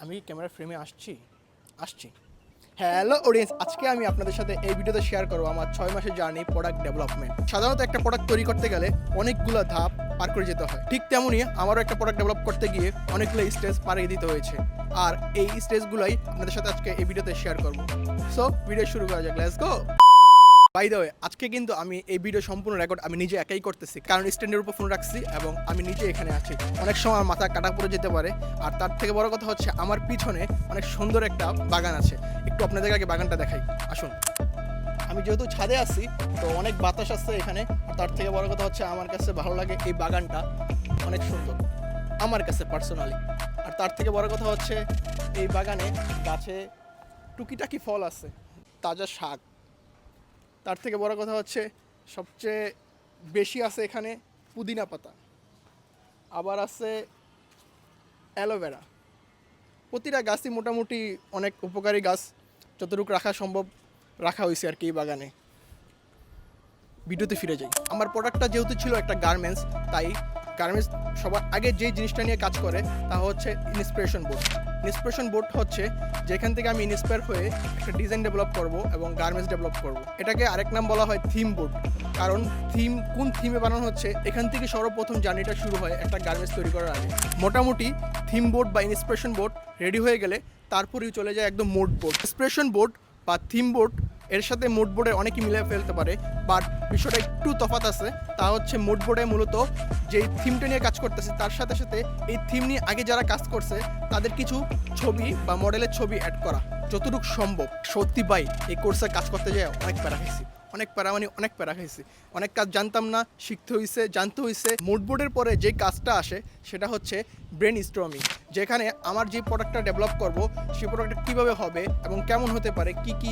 আমি ক্যামেরা ফ্রেমে আসছি। হ্যালো অডিয়েন্স, আজকে আমি আপনাদের সাথে এই ভিডিওতে শেয়ার করবো আমার 6 মাসের জার্নি প্রোডাক্ট ডেভেলপমেন্ট। সাধারণত একটা প্রোডাক্ট তৈরি করতে গেলে অনেকগুলো ধাপ পার করে যেতে হয়, ঠিক তেমনই আমারও একটা প্রোডাক্ট ডেভেলপ করতে গিয়ে অনেকগুলো স্টেজ পাড়িয়ে দিতে হয়েছে, আর এই স্টেজগুলোই আপনাদের সাথে আজকে এই ভিডিওতে শেয়ার করবো। সো ভিডিও শুরু করা যাক, let's go. By the way, আজকে কিন্তু আমি এই ভিডিও সম্পূর্ণ রেকর্ড আমি নিজে একাই করতেছি, কারণ স্ট্যান্ডের উপর ফোন রাখছি এবং আমি নিজে এখানে আছি। অনেক সময় আমার মাথা কাটা পড়ে যেতে পারে, আর তার থেকে বড় কথা হচ্ছে আমার পিছনে অনেক সুন্দর একটা বাগান আছে। একটু আপনাদের আগে বাগানটা দেখাই, আসুন। আমি যেহেতু ছাদে আছি তো অনেক বাতাস আসছে এখানে, আর তার থেকে বড় কথা হচ্ছে আমার কাছে ভালো লাগে এই বাগানটা অনেক সুন্দর আমার কাছে পার্সোনালি। আর তার থেকে বড় কথা হচ্ছে এই বাগানে গাছে টুকিটাকি ফল আছে, তাজা শাক। তার থেকে বড় কথা হচ্ছে সবচেয়ে বেশি আছে এখানে পুদিনা পাতা, আবার আছে অ্যালোভেরা। প্রতিটা গাছই মোটামুটি অনেক উপকারী গাছ, যতটুকু রাখা সম্ভব রাখা হয়েছে আর কি এই বাগানে। ভিডিওতে ফিরে যাই। আমার প্রোডাক্টটা যেহেতু ছিল একটা গার্মেন্টস, তাই গার্মেন্টস সবার আগে যে জিনিসটা নিয়ে কাজ করে তা হচ্ছে ইন্সপিরেশন বোর্ড। ইন্সপিরেশন বোর্ড হচ্ছে যেখান থেকে আমি ইন্সপায়ার হয়ে একটা ডিজাইন ডেভেলপ করব এবং গার্মেন্টস ডেভেলপ করব। এটাকে আরেক নাম বলা হয় থিম বোর্ড, কারণ কোন থিমে বানানো হচ্ছে এখান থেকে সর্বপ্রথম জার্নিটা শুরু হয় একটা গার্মেন্টস তৈরি করার আগে। মোটামুটি থিম বোর্ড বা ইন্সপিরেশন বোর্ড রেডি হয়ে গেলে তারপরেই চলে যায় একদম মোড বোর্ড। ইন্সপিরেশন বোর্ড বা থিম বোর্ড এর সাথে মোড বোর্ডে অনেকই মিলে ফেলতে পারে, বাট বিষয়টা একটু তফাৎ আছে। তা হচ্ছে মোড বোর্ডে মূলত যেই থিমটা নিয়ে কাজ করতেছে তার সাথে সাথে এই থিম নিয়ে আগে যারা কাজ করছে তাদের কিছু ছবি বা মডেলের ছবি অ্যাড করা যতটুকু সম্ভব। সত্যি ভাই, এই কোর্সে কাজ করতে যায় অনেক প্যারা খাইছি, অনেক প্যারা খাইছি। অনেক কাজ জানতাম না, শিখতে হয়েছে, জানতে হয়েছে। মুড বোর্ডের পরে যে কাজটা আসে সেটা হচ্ছে ব্রেন স্টর্মিং, যেখানে আমার যে প্রোডাক্টটা ডেভেলপ করব সেই প্রোডাক্টটা কীভাবে হবে এবং কেমন হতে পারে, কি কি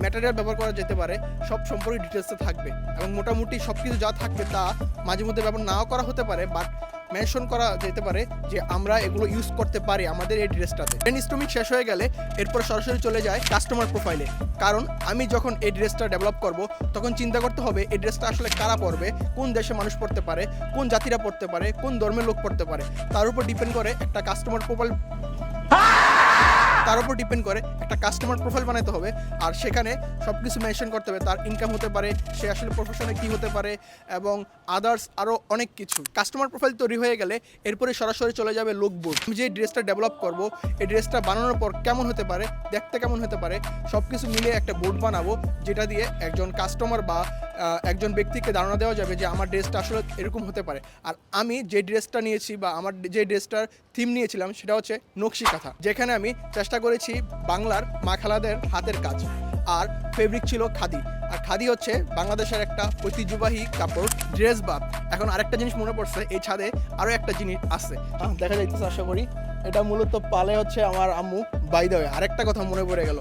ম্যাটেরিয়াল ব্যবহার করা যেতে পারে সব সম্পর্কে ডিটেলসে থাকবে। এবং মোটামুটি সব কিছু যা থাকবে তা মাঝে মধ্যে ব্যবহার নাও করা হতে পারে, বাট মেনশন করা যেতে পারে যে আমরা এগুলো ইউজ করতে পারি আমাদের এই ড্রেসটাতে। ব্রেন স্টর্মিং শেষ হয়ে গেলে এরপর সরাসরি চলে যায় কাস্টমার প্রোফাইলে, কারণ আমি যখন এই ড্রেসটা ডেভেলপ করব তখন চিন্তা করতে হবে এই ড্রেসটা আসলে কারা পরবে, কোন দেশে মানুষ পড়তে পারে, কোন জাতিরা পড়তে পারে, কোন ধর্মের লোক পড়তে পারে। তার উপর ডিপেন্ড করে একটা কাস্টমার প্রোফাইল বানাতে হবে, আর সেখানে সব কিছু মেনশন করতে হবে। তার ইনকাম হতে পারে, সে আসলে প্রফেশনে কী হতে পারে, এবং আদার্স আরও অনেক কিছু। কাস্টমার প্রোফাইল তৈরি হয়ে গেলে এরপরে সরাসরি চলে যাবে লুক বোর্ড। আমি যে ড্রেসটা ডেভেলপ করব এই ড্রেসটা বানানোর পর কেমন হতে পারে, দেখতে কেমন হতে পারে, সব কিছু মিলিয়ে একটা বোর্ড বানাবো, যেটা দিয়ে একজন কাস্টমার বা একজন ব্যক্তিকে ধারণা দেওয়া যাবে যে আমার ড্রেসটা আসলে এরকম হতে পারে। আর আমি যে ড্রেসটা নিয়েছি বা আমার যে ড্রেসটার থিম নিয়েছিলাম সেটা হচ্ছে নকশি কাঁথা, যেখানে আমি চেষ্টা করেছি বাংলার মা খালাদের হাতের কাজ, আর ফেব্রিক ছিল খাদি। আর খাদি হচ্ছে বাংলাদেশের একটা ঐতিহ্যবাহী কাপড় ড্রেস। বাপ এখন আরেকটা জিনিস মনে পড়ছে, এই ছাদে আরও একটা জিনিস আছে, দেখা যাইতেছে আশা করি। এটা মূলত পালে হচ্ছে আমার আম্মু। বাই দ্য ওয়ে, আরেকটা কথা মনে পড়ে গেল,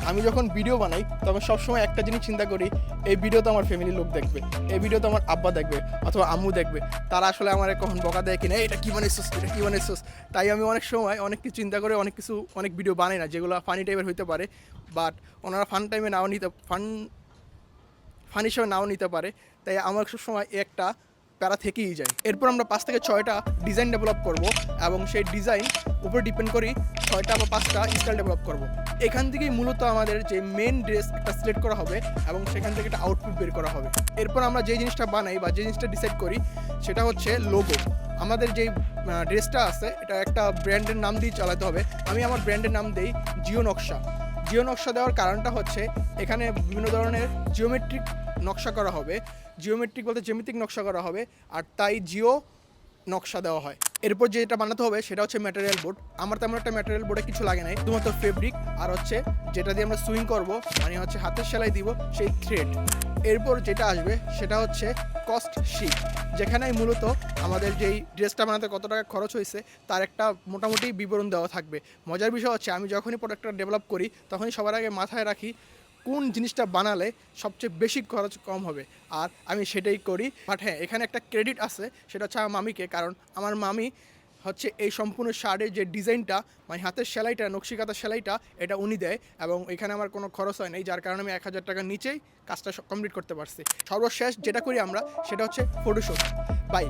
আমি যখন ভিডিও বানাই তখন সবসময় একটা জিনিস চিন্তা করি, এই ভিডিও তো আমার ফ্যামিলির লোক দেখবে, এই ভিডিও তো আমার আব্বা দেখবে অথবা আম্মু দেখবে, তারা আসলে আমার কখন বকা দেয় কিনা এটা কী বানাইছিস। তাই আমি অনেক সময় অনেক কিছু চিন্তা করে অনেক ভিডিও বানাই না, যেগুলো ফানি টাইপের হইতে পারে, বাট ওনারা ফানি হিসেবে নাও নিতে পারে। তাই আমার সবসময় একটা প্যারা থেকেই যায়। এরপর আমরা 5 থেকে 6টা ডিজাইন ডেভেলপ করব, এবং সেই ডিজাইন উপর ডিপেন্ড করি 6টা বা 5টা স্টাইল ডেভেলপ করব। এখান থেকেই মূলত আমাদের যে মেন ড্রেস একটা সিলেক্ট করা হবে এবং সেখান থেকে একটা আউটপুট বের করা হবে। এরপর আমরা যে জিনিসটা বানাই বা যে জিনিসটা ডিসাইড করি সেটা হচ্ছে লোগো। আমাদের যেই ড্রেসটা আছে এটা একটা ব্র্যান্ডের নাম দিয়ে চালাতে হবে। আমি আমার ব্র্যান্ডের নাম দেই জিও নকশা। জিও নকশা দেওয়ার কারণটা হচ্ছে এখানে বিভিন্ন ধরনের জিওমেট্রিক নকশা করা হবে, জিওমেট্রিক বলতে জ্যামিতিক নকশা করা হবে, আর তাই জিও নকশা দেওয়া হয়। এরপর যেটা বানাতে হবে সেটা হচ্ছে ম্যাটেরিয়াল বোর্ড। আমার তেমন একটা ম্যাটেরিয়াল বোর্ডে কিছু লাগে নাই, শুধুমাত্র ফেব্রিক আর হচ্ছে যেটা দিয়ে আমরা সুইং করব, মানে হচ্ছে হাতের সেলাই দিব সেই থ্রেড। এরপর যেটা আসবে সেটা হচ্ছে কস্ট শিট, যেখানে মূলত আমাদের যেই ড্রেসটা বানাতে কত টাকা খরচ হয়েছে তার একটা মোটামুটি বিবরণ দেওয়া থাকবে। মজার বিষয় হচ্ছে আমি যখনই প্রোডাক্টটা ডেভেলপ করি তখনই সবার আগে মাথায় রাখি কোন জিনিসটা বানালে সবচেয়ে বেশি খরচ কম হবে, আর আমি সেটাই করি। বাট হ্যাঁ, এখানে একটা ক্রেডিট আছে, সেটা হচ্ছে আমার মামিকে, কারণ আমার মামি হচ্ছে এই সম্পূর্ণ শার্টের যে ডিজাইনটা, মানে হাতের সেলাইটা, নকশি কাঁথার সেলাইটা, এটা উনি দেয়, এবং এখানে আমার কোনো খরচ হয় নাই, যার কারণে আমি 1000 টাকার নিচেই কাজটা কমপ্লিট করতে পারছি। সর্বশেষ যেটা করি আমরা সেটা হচ্ছে ফটোশ্যুট। ভাই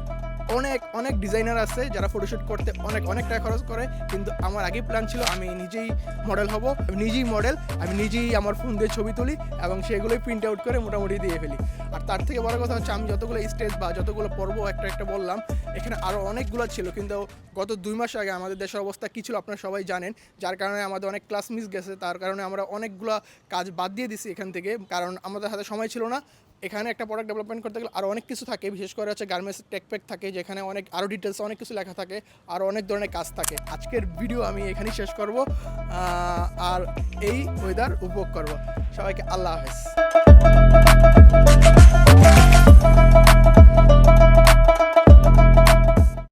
অনেক অনেক ডিজাইনার আছে যারা ফটোশ্যুট করতে অনেক অনেক টাকা খরচ করে, কিন্তু আমার আগেই প্ল্যান ছিল আমি নিজেই মডেল হব, আমি নিজেই মডেল, আমি নিজেই আমার ফোন দিয়ে ছবি তুলি এবং সেগুলোই প্রিন্ট আউট করে মোটামুটি দিয়ে ফেলি। আর তার থেকে বড় কথা হচ্ছে আমি যতগুলো স্টেজ বা যতগুলো পর্ব একটা একটা বললাম, এখানে আরও অনেকগুলো ছিল, কিন্তু গত 2 মাস আগে আমাদের দেশের অবস্থা কী ছিল আপনারা সবাই জানেন, যার কারণে আমাদের অনেক ক্লাস মিস গেছে, তার কারণে আমরা অনেকগুলো কাজ বাদ দিয়ে দিছি এখান থেকে, কারণ আমাদের হাতে সময় ছিল না। এখানে একটা প্রোডাক্ট ডেভেলপমেন্ট করতে গেলে আরও অনেক কিছু থাকে, বিশেষ করে হচ্ছে গার্মেন্টস টেকপ্যাক থাকে, যেখানে অনেক আরও ডিটেলস অনেক কিছু লেখা থাকে, আরও অনেক ধরনের কাজ থাকে। আজকের ভিডিও আমি এখানেই শেষ করব, আর এই ওয়েদার উপভোগ করব। সবাইকে আল্লাহ হাফেজ।